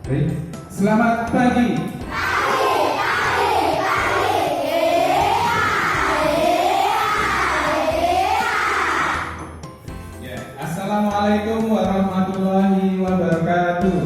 Baik, selamat pagi. Ya, Assalamualaikum warahmatullahi wabarakatuh.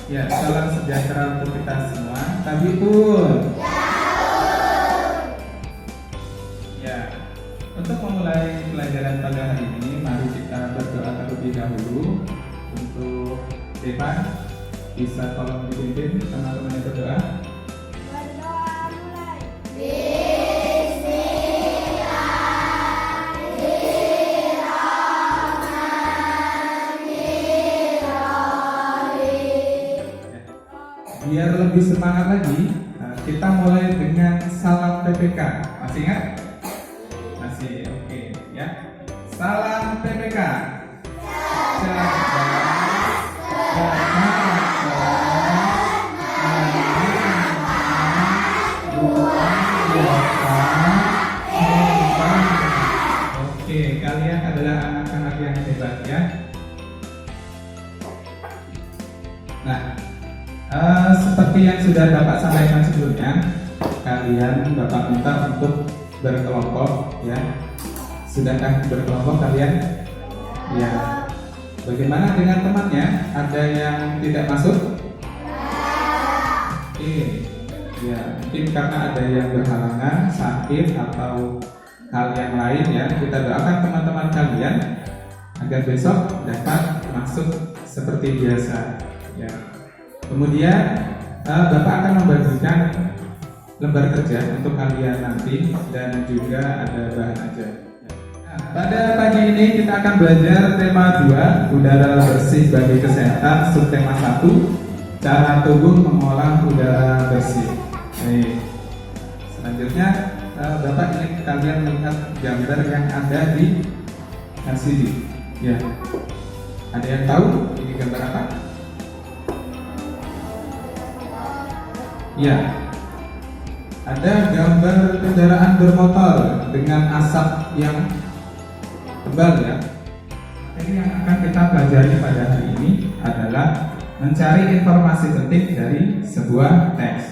Ya, salam sejahtera untuk kita semua. Tabipun. Ya, untuk memulai pelajaran pada hari ini, mari kita berdoa terlebih dahulu. Untuk Devan, bisa tolong dipimpin teman-teman yang berdoa. Berdoa mulai. Biar lebih semangat lagi, kita mulai dengan salam PPK. Masih ingat? Masih, oke ya. Salam PPK. Oke, kalian adalah anak-anak yang hebat ya. Nah, seperti yang sudah Bapak sampaikan sebelumnya, kalian Bapak minta untuk berkelompok ya. Sudahkah berkelompok kalian? Ya. Bagaimana dengan temannya? Ada yang tidak masuk? Oke. Ya, mungkin karena ada yang berhalangan, sakit atau hal yang lain ya. Kita doakan teman-teman kalian agar besok dapat masuk seperti biasa ya. Kemudian Bapak akan membagikan lembar kerja untuk kalian nanti dan juga ada bahan ajar. Nah, pada pagi ini kita akan belajar tema 2, udara bersih bagi kesehatan, subtema 1, cara tubuh mengolah udara bersih. Baik. Selanjutnya Bapak ingin kalian melihat gambar yang ada di LCD. Ya. Ada yang tahu ini gambar apa? Ya, ada gambar kendaraan bermotor dengan asap yang tebal ya. Materi yang akan kita pelajari pada hari ini adalah mencari informasi penting dari sebuah teks.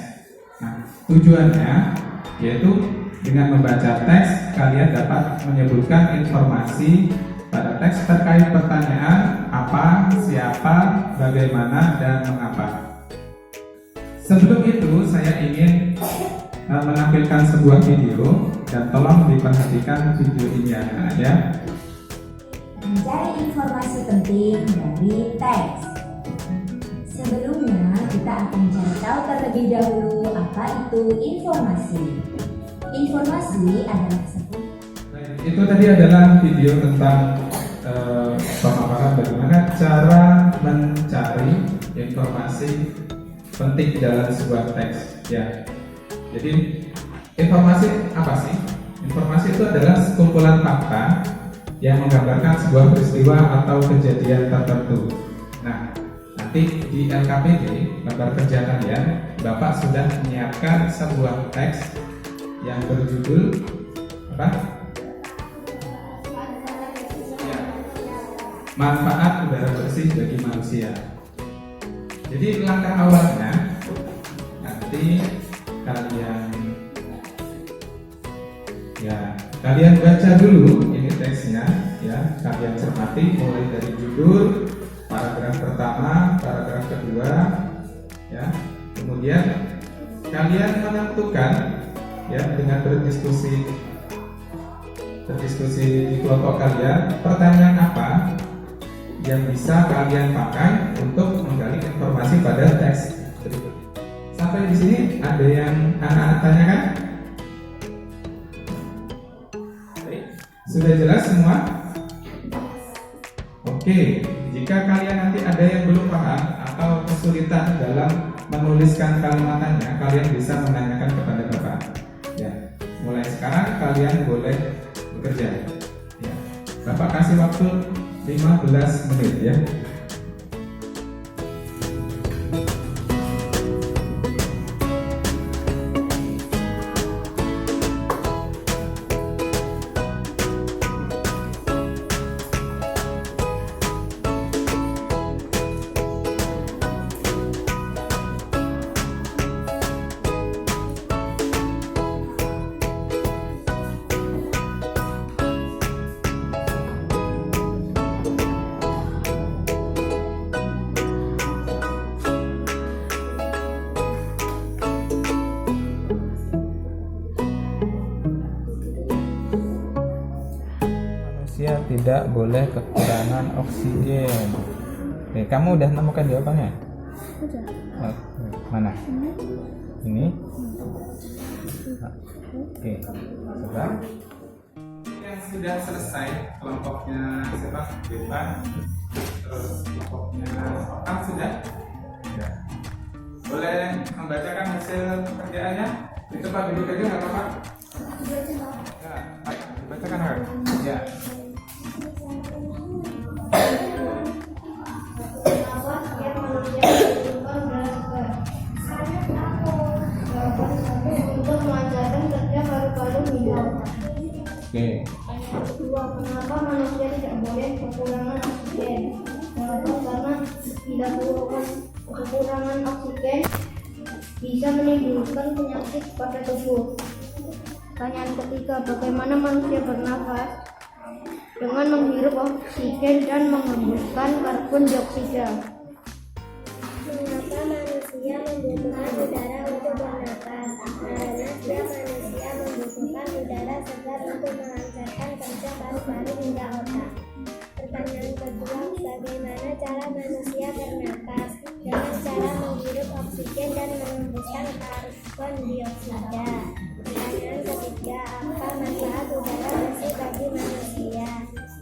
Nah, tujuannya yaitu dengan membaca teks kalian dapat menyebutkan informasi pada teks terkait pertanyaan apa, siapa, bagaimana, dan mengapa. Sebelum itu, saya ingin menampilkan sebuah video dan tolong diperhatikan video ini ya. Mencari informasi penting dari teks. Sebelumnya, kita akan cari tahu terlebih dahulu apa itu informasi. Informasi adalah sebuah. Itu tadi adalah video tentang pemaparan bagaimana cara mencari informasi penting di dalam sebuah teks ya. Jadi informasi apa sih? Informasi itu adalah sekumpulan fakta yang menggambarkan sebuah peristiwa atau kejadian tertentu. Nah, nanti di LKPD lembar kerja kalian, Bapak sudah menyiapkan sebuah teks yang berjudul apa? Ya. Manfaat udara bersih bagi manusia. Jadi langkah awalnya nanti kalian baca dulu ini teksnya ya, kalian cermati mulai dari judul, paragraf pertama, paragraf kedua ya. Kemudian kalian menentukan ya dengan berdiskusi di kelompok kalian, pertanyaan apa yang bisa kalian pakai untuk menggali informasi pada teks berikut. Sampai di sini ada yang anak-anak tanyakan? Sudah jelas semua? Oke, jika kalian nanti ada yang belum paham atau kesulitan dalam menuliskan kalimatannya, kalian bisa menanyakan kepada Bapak. Ya, mulai sekarang kalian boleh bekerja. Ya, Bapak kasih waktu 15 menit ya. tidak boleh kekurangan oksigen. Oke, kamu udah nemukan jawabannya? Udah. Mana? Ini? Oke, coba. Yang sudah selesai kelompoknya siapa? Depan. Terus kelompoknya Okan sudah? Ya. Boleh membacakan hasil pekerjaannya? Di tempat duduk aja nggak apa-apa? Ya, baik. Bacakan Har. Ya. Untuk melancarkan kerja paru-paru hidung. Oke. Dua, kenapa manusia tidak boleh kekurangan oksigen? Satu, karena bila kekurangan oksigen bisa menimbulkan penyakit pada tubuh. Pertanyaan ketiga, bagaimana manusia bernafas? Dengan menghirup oksigen dan menghembuskan karbon dioksida. Mengapa manusia membutuhkan udara untuk bernapas? Karena setiap manusia membutuhkan udara segar untuk melancarkan kerja paru-paru hingga otak. Pertanyaan kedua, bagaimana cara manusia bernapas? Dengan cara menghirup oksigen dan menghembuskan karbon dioksida. Pertanyaan ketiga, apa manfaat udara bersih bagi manusia?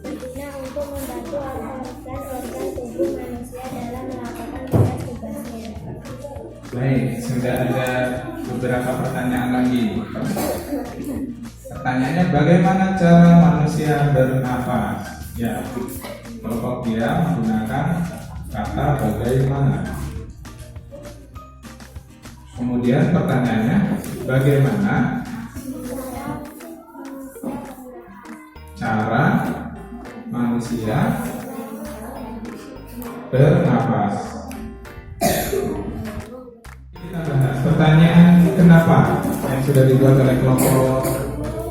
Berguna untuk membantu organ-organ tubuh manusia dalam melakukan tugas-tugasnya. Baik, sudah ada beberapa pertanyaan lagi. Pertanyaannya, bagaimana cara manusia bernafas? Ya, kelompok dia menggunakan kata bagaimana. Kemudian pertanyaannya, bagaimana cara manusia bernafas? Kita bahas pertanyaan kenapa yang sudah dibuat oleh kelompok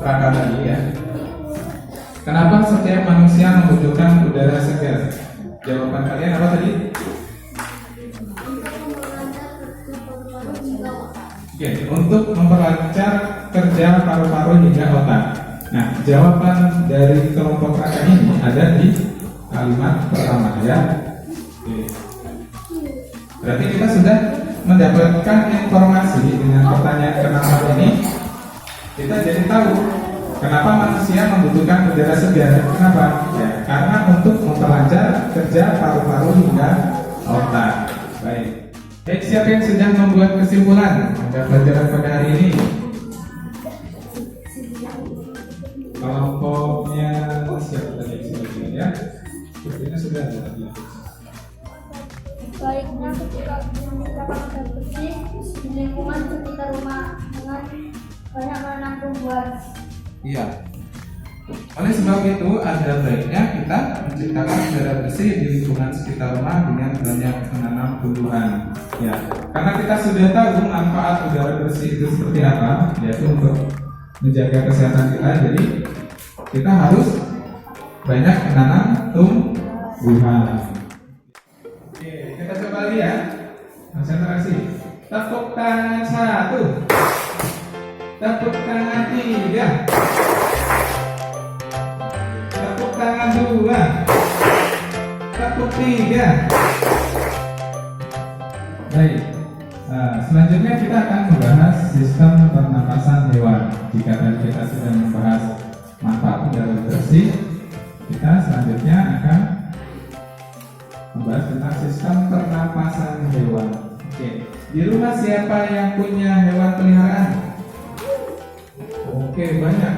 Raka tadi ya. Kenapa setiap manusia membutuhkan udara segar? Jawaban kalian apa tadi? Oke, untuk memperlancar kerja paru-paru hingga otak. Nah, jawaban dari kelompok Raka ini ada di kalimat pertama ya. Oke. Berarti kita sudah mendapatkan informasi dengan pertanyaan kenapa ini. Kita jadi tahu kenapa manusia membutuhkan udara segar. Kenapa? Ya, karena untuk memperlancar kerja paru-paru hingga otak. Baik. Baik, siapa yang sudah membuat kesimpulan pada pelajaran pada hari ini? Kelompoknya siapa tadi sebelumnya ya? Sepertinya sudah ada lagi. Baiknya ketika menciptakan udara bersih di lingkungan sekitar rumah dengan banyak menanam tumbuhan. Iya. Oleh sebab itu ada baiknya kita menciptakan udara bersih di lingkungan sekitar rumah dengan banyak menanam tumbuhan. Ya, karena kita sudah tahu manfaat udara bersih itu seperti apa, yaitu untuk menjaga kesehatan kita. Jadi kita harus banyak menanam tumbuhan. Oke, kita coba lihat konsentrasi. Tepuk tangan 1. Tepuk tangan 3. Tepuk tangan 2. Tepuk 3. Baik. Selanjutnya kita akan membahas sistem pernapasan hewan. Jika tadi kita sudah membahas manfaat udara bersih, kita selanjutnya akan membahas tentang sistem pernapasan hewan. Oke. Di rumah siapa yang punya hewan peliharaan? Oke, banyak.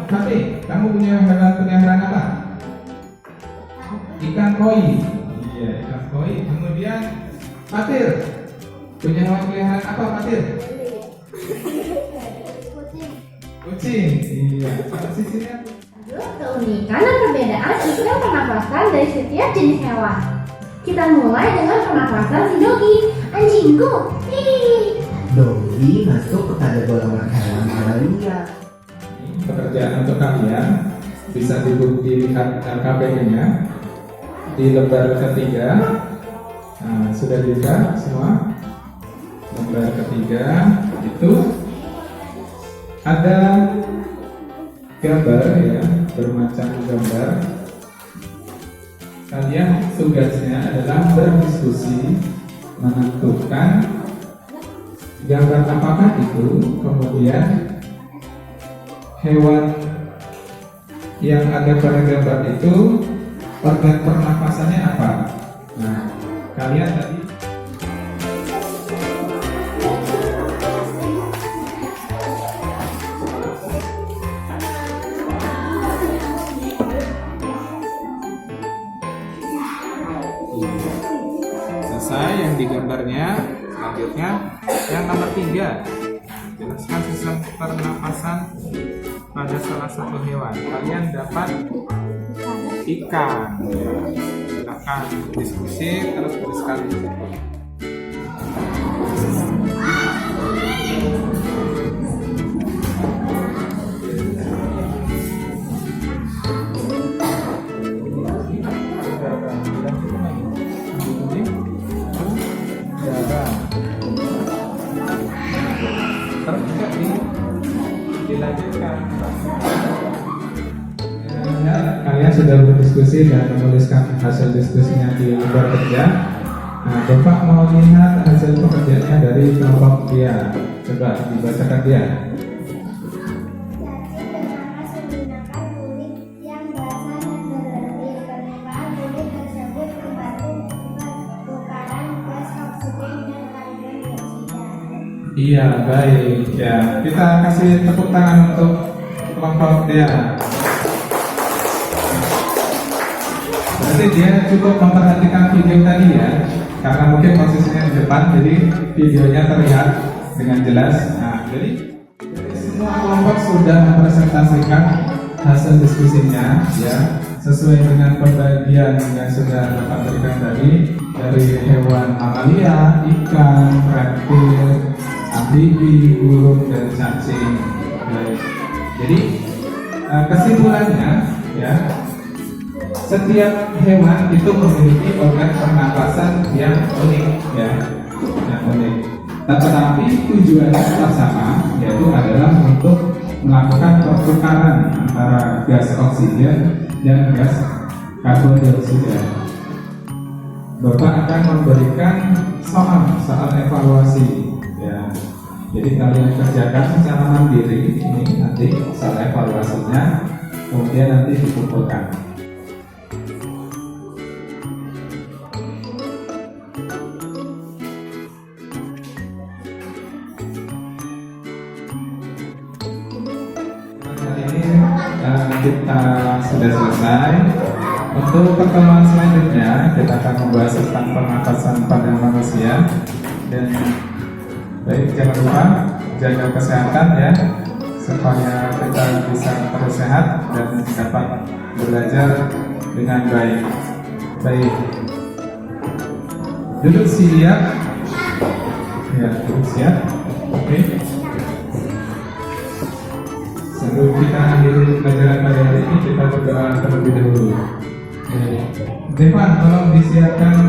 Tapi kamu punya hewan peliharaan apa? Ikan koi. Iya, ikan koi. Kemudian Fatir, punya hewan peliharaan apa Fatir? Kucing. Iya. Apa sisinya? Keunikan dan perbedaan sistem pernapasan dari setiap jenis hewan. Kita mulai dengan pernapasan si Dogi, anjingku. Dogi masuk kepada golongan hewan mamalia. Pekerjaan untuk kalian bisa dilihat LKPI-nya di lembar ketiga. Nah, sudah dilihat semua. Lembar ketiga itu ada gambar ya. bermacam gambar. Kalian tugasnya adalah berdiskusi, menentukan gambar apakah itu, kemudian hewan yang ada pada gambar itu organ pernapasannya apa. Nah, kalian tadi selesai yang digambarnya. Selanjutnya yang nomor 3, jelaskan sistem pernapasan pada salah satu hewan. Kalian dapat ikan, ya. Silakan diskusi terus tuliskan di situ. Terus juga dilanjutkan. Ya, kalian sudah berdiskusi dan menuliskan hasil diskusinya di lembar kerja. Nah, Bapak mau lihat hasil pekerjaannya dari kelompok dia. Coba dibacakan dia. Cacing bernapas menggunakan kulit yang basah dan berlendir. Permukaan kulit tersebut membantu pertukaran gas oksigen dan karbon dioksida. Iya, baik. Ya, kita kasih tepuk tangan untuk kelompok dia. Berarti dia cukup memperhatikan video tadi ya, karena mungkin posisinya di depan, jadi videonya terlihat dengan jelas. Nah, jadi semua kelompok sudah mempresentasikan hasil diskusinya, ya, sesuai dengan pembagian yang sudah Bapak berikan tadi dari hewan mamalia, ikan, reptil, amfibi, burung, dan cacing. Baik. Jadi kesimpulannya, ya, setiap hewan itu memiliki organ pernapasan yang unik, ya, yang unik. Tetapi tujuannya tetap sama, yaitu adalah untuk melakukan pertukaran antara gas oksigen dan gas karbon dioksida. Bapak akan memberikan soal evaluasi, ya. Jadi kalian kerjakan secara mandiri ini nanti soal evaluasinya, kemudian nanti dikumpulkan. Kita sudah selesai. Untuk pertemuan selanjutnya kita akan membahas tentang pernapasan pada manusia. Dan baik, jangan lupa jaga kesehatan ya, supaya kita bisa terus sehat dan dapat belajar dengan baik. Baik, duduk siap. Ya, duduk siap. Oke. Sebelum kita akhiri pelajaran pada hari ini, kita berdoa terlebih dahulu. Devan, tolong disiapkan